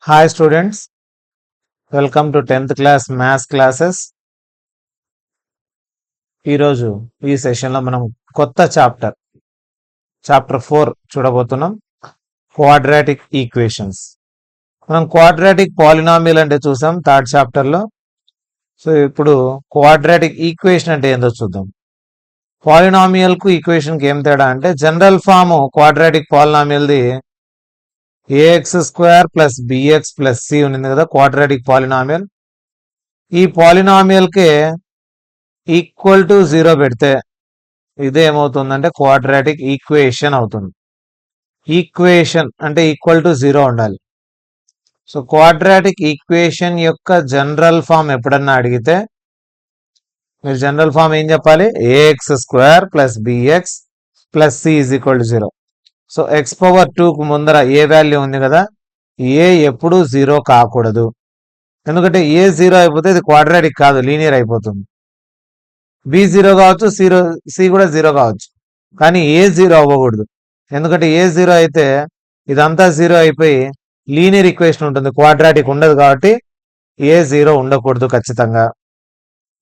Hi students, welcome to 10th class maths classes. ఈరోజు ఈ సెషన్లో మనం కొత్త చాప్టర్ 4 చూడబోతున్నాం. Quadratic equations. మనం క్వాడ్రాటిక్ పాలినామియల్ అంటే చూసాం థర్డ్ చాప్టర్లో. సో ఇప్పుడు క్వాడ్రాటిక్ ఈక్వేషన్ అంటే ఏందో చూద్దాం. పాలినామియల్కు ఈక్వేషన్కి ఏం తేడా అంటే జనరల్ ఫామ్ క్వాడ్రాటిక్ పాలినామియల్ది A X square plus B X plus C ఉంది కదా క్వాడ్రాటిక్ పాలినామియల్. ఈ పాలినామియల్కే ఈక్వల్ టు 0 పెడితే ఇదేమవుతుందంటే క్వాడ్రాటిక్ ఈక్వేషన్ అవుతుంది. ఈక్వేషన్ అంటే ఈక్వల్ టు 0 ఉండాలి. సో క్వాడ్రాటిక్ ఈక్వేషన్ యొక్క జనరల్ ఫామ్ ఎప్పుడన్నా అడిగితే మీరు జనరల్ ఫామ్ ఏం చెప్పాలి? A X square plus B X plus C is equal to 0. So X power 2కు ముందర ఏ వాల్యూ ఉంది కదా, ఏ ఎప్పుడు 0 కాకూడదు. ఎందుకంటే ఏ 0 అయిపోతే ఇది క్వాడ్రాటిక్ కాదు, లీనియర్ అయిపోతుంది. బి 0 కావచ్చు, సి కూడా 0 కావచ్చు, కానీ ఏ 0 అవ్వకూడదు. ఎందుకంటే ఏ 0 అయితే ఇదంతా 0 అయిపోయి లీనియర్ ఈక్వేషన్ ఉంటుంది, క్వాడ్రాటిక్ ఉండదు. కాబట్టి ఏ 0 ఉండకూడదు ఖచ్చితంగా.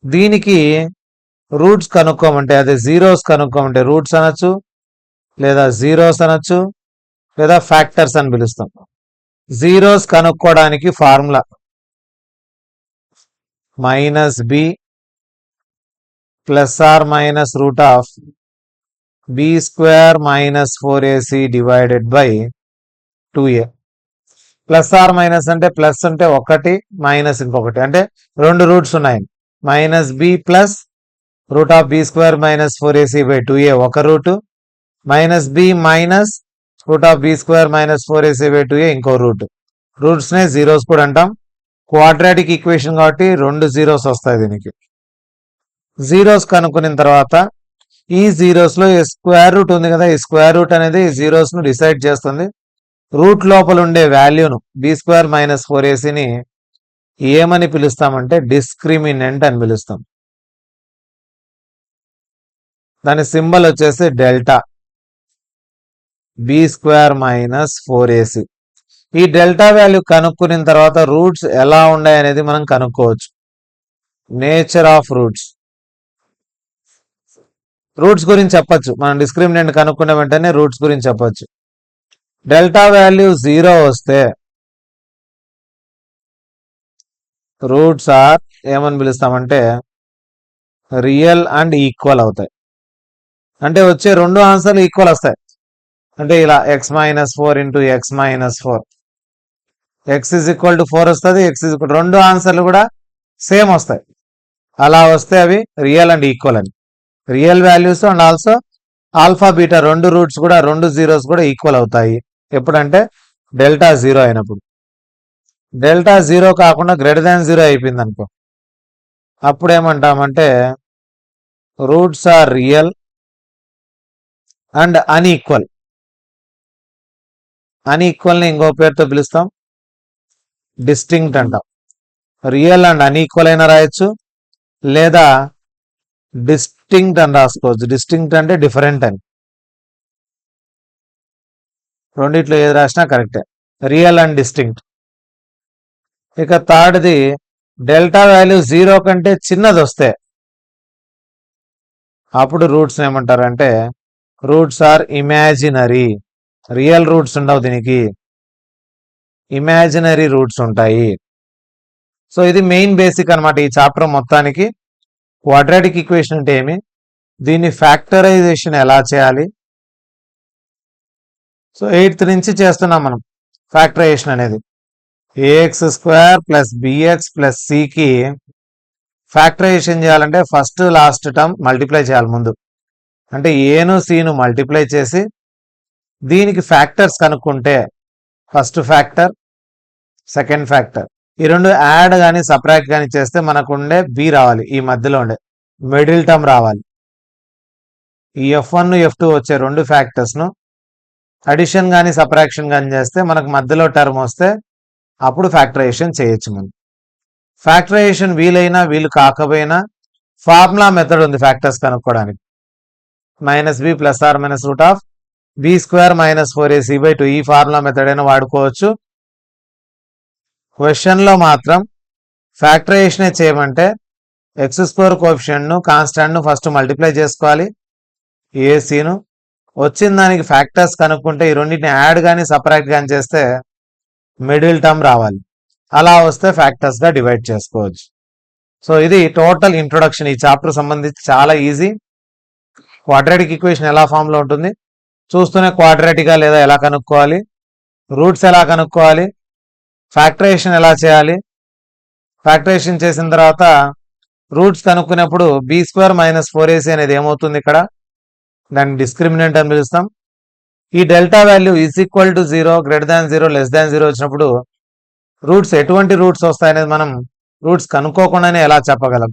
దీనికి రూట్స్ కనుక్కోమంటే అదే జీరోస్ కనుక్కోమంటే రూట్స్ అనొచ్చు, లేదా జీరోస్ అనొచ్చు, లేదా ఫ్యాక్టర్స్ అని పిలుస్తాం. జీరోస్ కనుక్కోవడానికి formula -b plus or minus root of b square minus 4ac divided by 2a. Plus or minus అంటే ప్లస్ అంటే ఒకటి, మైనస్ ఇంకొకటి, అంటే రెండు రూట్స్ ఉన్నాయి. -b plus root of b square minus 4ac by 2a ఒక root, -b minus root of b square minus 4ac by 2a ఇంకో route. రూట్స్నే zeros కూడా అంటాం. క్వాడ్రాటిక్ ఈక్వేషన్ కాబట్టి రెండు జీరోస్ వస్తాయి దీనికి. జీరోస్ కనుక్కున్న తర్వాత ఈ జీరోస్ లో స్క్వేర్ రూట్ ఉంది కదా, ఈ స్క్వేర్ రూట్ అనేది జీరోస్ ను డిసైడ్ చేస్తుంది. రూట్ లోపల ఉండే వాల్యూను బి స్క్వేర్ మైనస్ 4ac ఏమని పిలుస్తామంటే డిస్క్రిమినెంట్ అని పిలుస్తాం. దాని సింబల్ వచ్చేసి delta, B square minus 4ac. ఈ డెల్టా వాల్యూ కనుక్కున్న తర్వాత రూట్స్ ఎలా ఉన్నాయి అనేది మనం కనుక్కోవచ్చు. నేచర్ ఆఫ్ రూట్స్ గురించి చెప్పచ్చు. మనం డిస్క్రిమినెంట్ కనుక్కున్న వెంటనే రూట్స్ గురించి చెప్పచ్చు. డెల్టా వాల్యూ 0 వస్తే రూట్స్ ఆర్ ఏమని పిలుస్తామంటే రియల్ అండ్ ఈక్వల్ అవుతాయి. అంటే వచ్చే రెండు ఆన్సర్లు ఈక్వల్ వస్తాయి. అంటే ఇలా x-4 into x-4, x is equal to 4 వస్తుంది, x ఈజ్ ఈక్వల్, రెండు ఆన్సర్లు కూడా సేమ్ వస్తాయి. అలా వస్తే అవి రియల్ అండ్ ఈక్వల్ అని. Real values and also alpha beta రెండు రూట్స్ కూడా, రెండు జీరోస్ కూడా ఈక్వల్ అవుతాయి. ఎప్పుడంటే డెల్టా 0 అయినప్పుడు. డెల్టా 0 కాకుండా గ్రేటర్ దాన్ 0 అయిపోయింది అనుకో, అప్పుడు ఏమంటామంటే roots are real and unequal. అన్ఈక్వల్ని ఇంకో పేరుతో పిలుస్తాం డిస్టింక్ట్ అంటాం. రియల్ అండ్ అన్ఈక్వల్ అయినా రాయొచ్చు, లేదా డిస్టింక్ట్ అని రాసుకోవచ్చు. డిస్టింక్ట్ అంటే డిఫరెంట్ అని. రెండిట్లో ఏది రాసినా కరెక్టే, రియల్ అండ్ డిస్టింక్ట్. ఇక థర్డ్ది డెల్టా వాల్యూ 0 కంటే చిన్నది వస్తే అప్పుడు రూట్స్ ఏమంటారంటే roots are imaginary. Real roots ఉండవు దీనికి, ఇమాజినరీ రూట్స్ ఉంటాయి. సో ఇది మెయిన్ బేసిక్ అనమాట ఈ చాప్టర్ మొత్తానికి. క్వాడ్రాటిక్ ఈక్వేషన్ అంటే ఏమి, దీన్ని ఫ్యాక్టరైజేషన్ ఎలా చేయాలి. సో 8th నుంచి చేస్తున్నాం మనం ఫ్యాక్టరైజేషన్ అనేది. A X square plus B X plus సికి ఫ్యాక్టరైజేషన్ చేయాలంటే ఫస్ట్ లాస్ట్ టర్మ్ మల్టిప్లై చేయాలి ముందు. అంటే ఏను సిను మల్టిప్లై చేసి దీనికి ఫ్యాక్టర్స్ కనుక్కుంటే ఫస్ట్ ఫ్యాక్టర్, సెకండ్ ఫ్యాక్టర్, ఈ రెండు యాడ్ కానీ సపరేట్ కానీ చేస్తే మనకు ఉండే బి రావాలి, ఈ మధ్యలో ఉండే మిడిల్ టర్మ్ రావాలి. ఈ F1 F2 వచ్చే రెండు ఫ్యాక్టర్స్ను అడిషన్ కానీ సపరాక్షన్ కానీ చేస్తే మనకు మధ్యలో టర్మ్ వస్తే అప్పుడు ఫ్యాక్టరైజేషన్ చేయొచ్చు. మనం ఫ్యాక్టరైజేషన్ వీలైనా వీలు కాకపోయినా ఫార్ములా మెథడ్ ఉంది ఫ్యాక్టర్స్ కనుక్కోవడానికి. -b plus or minus root of b square minus 4ac by 2 ఈ ఫార్ములా మెథడ్ అయినా వాడుకోవచ్చు. క్వశ్చన్లో మాత్రం ఫ్యాక్టరైజేషన్ చేయమంటే ఎక్స్ స్క్వేర్ కోఎఫిషియంట్ను కాన్స్టాంట్ను ఫస్ట్ మల్టిప్లై చేసుకోవాలి ఏసీను. వచ్చిన దానికి ఫ్యాక్టర్స్ కనుక్కుంటే ఈ రెండింటిని యాడ్ కానీ సపరేట్ కానీ చేస్తే మిడిల్ టర్మ్ రావాలి. అలా వస్తే ఫ్యాక్టర్స్గా డివైడ్ చేసుకోవచ్చు. సో ఇది టోటల్ ఇంట్రొడక్షన్ ఈ చాప్టర్ సంబంధించి. చాలా ఈజీ. క్వాడ్రాటిక్ ఈక్వేషన్ ఎలా ఫామ్లో ఉంటుంది చూస్తూనే క్వాడ్రాటికా లేదా ఎలా కనుక్కోవాలి, రూట్స్ ఎలా కనుక్కోవాలి, ఫ్యాక్టరైజేషన్ ఎలా చేయాలి, ఫ్యాక్టరైజేషన్ చేసిన తర్వాత రూట్స్ కనుక్కునేప్పుడు b² - 4ac అనేది ఏమవుతుంది, ఇక్కడ దాన్ని డిస్క్రిమినెంట్ అని పిలుస్తాం. ఈ డెల్టా వాల్యూ =0, >0, <0 వచ్చినప్పుడు రూట్స్ ఎటువంటి రూట్స్ వస్తాయనేది మనం రూట్స్ కనుక్కోకుండానే ఎలా చెప్పగలం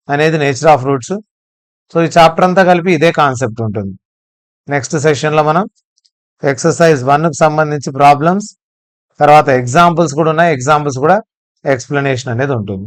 అనేది నేచర్ ఆఫ్ రూట్స్. సో ఈ చాప్టర్ అంతా కలిపి ఇదే కాన్సెప్ట్ ఉంటుంది. నెక్స్ట్ సెషన్లో మనం ఎక్సర్సైజ్ 1కు సంబంధించి ప్రాబ్లమ్స్, తర్వాత ఎగ్జాంపుల్స్ కూడా ఉన్నాయి, ఎగ్జాంపుల్స్ కూడా ఎక్స్ప్లెనేషన్ అనేది ఉంటుంది.